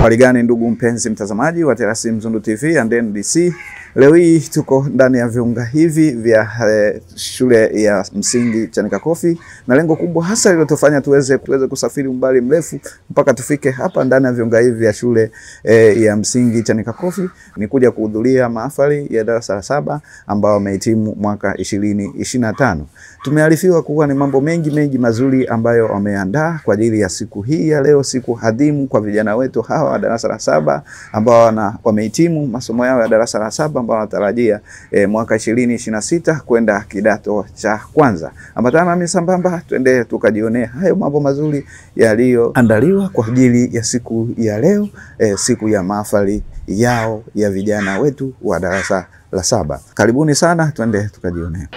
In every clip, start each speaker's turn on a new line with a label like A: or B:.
A: Hali gani ndugu mpenzi mtazamaji wa Terasi Mzundu TV and NDC. Leo hii tuko ndani ya viunga hivi vya shule ya msingi Chanika Coffee, na lengo kubwa hasa lilotufanya tuweze kusafiri umbali mrefu mpaka tufike hapa ndani ya viunga hivi vya shule ya msingi Chanika Coffee ni kuja kuhudhuria mahafali ya darasa la 7 ambao wamehitimu mwaka 2025. Tumearifiwa kuwa ni mambo mengi mazuri ambayo wameandaa kwa ajili ya siku hii ya leo, siku adhimu kwa vijana wetu hawa wa darasa la 7 ambao wamehitimu masomo yao ya darasa la 7 ambao wanatarajia mwaka 2026 kwenda kidato cha kwanza. Ambatana nami sambamba twende tukajionea hayo mambo mazuri yaliyoandaliwa kwa ajili ya siku ya leo, siku ya mahafali yao ya vijana wetu wa darasa la 7. Karibuni sana, twende tukajionea.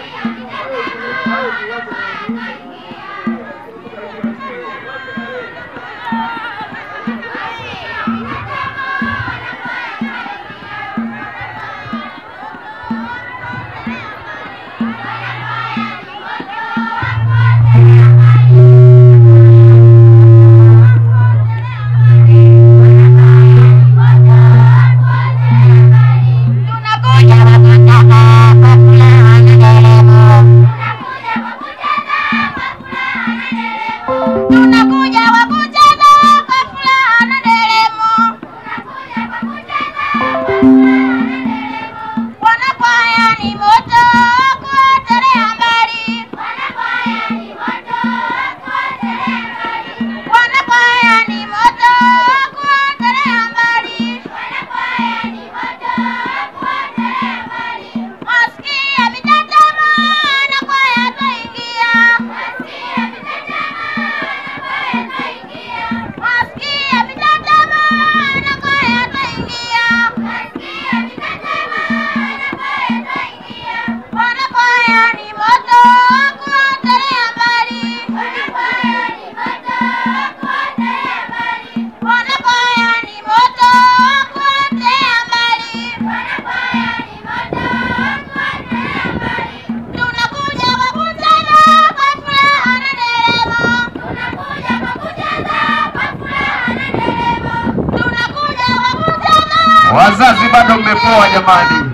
B: Wazazi bado mmepoa jamani.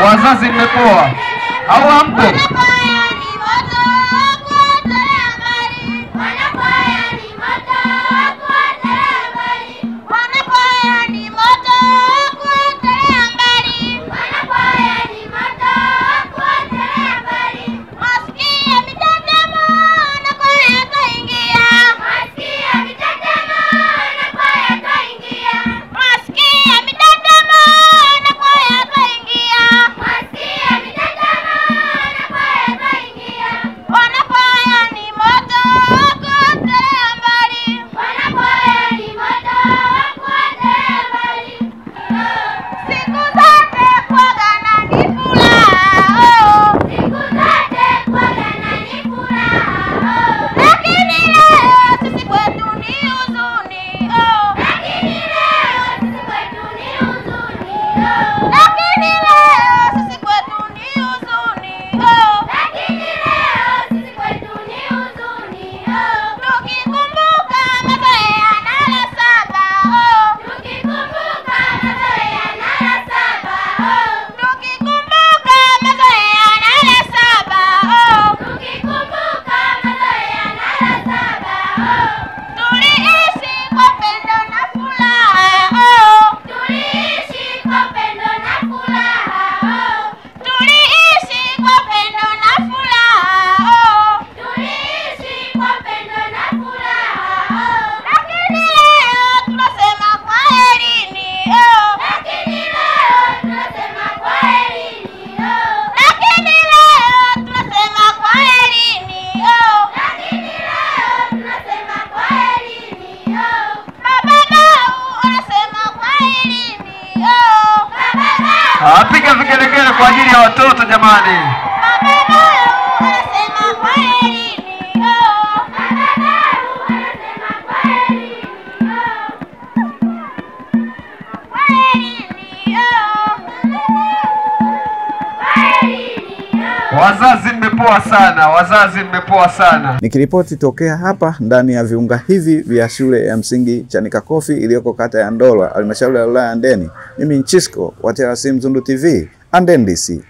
B: Wazazi mmepoa au hampo? Piga vigelegele kwa ajili ya watoto jamani. Wazazi mmepoa mmepoa sana, wazazi mmepoa sana.
A: Nikiripoti tokea hapa ndani ya viunga hivi vya shule ya msingi Chanika Coffee iliyoko kata ya Ndolwa, halmashauri ya wilaya ya Handeni. Mimi Nchisco wa TRC Mzundu TV, Handeni DC.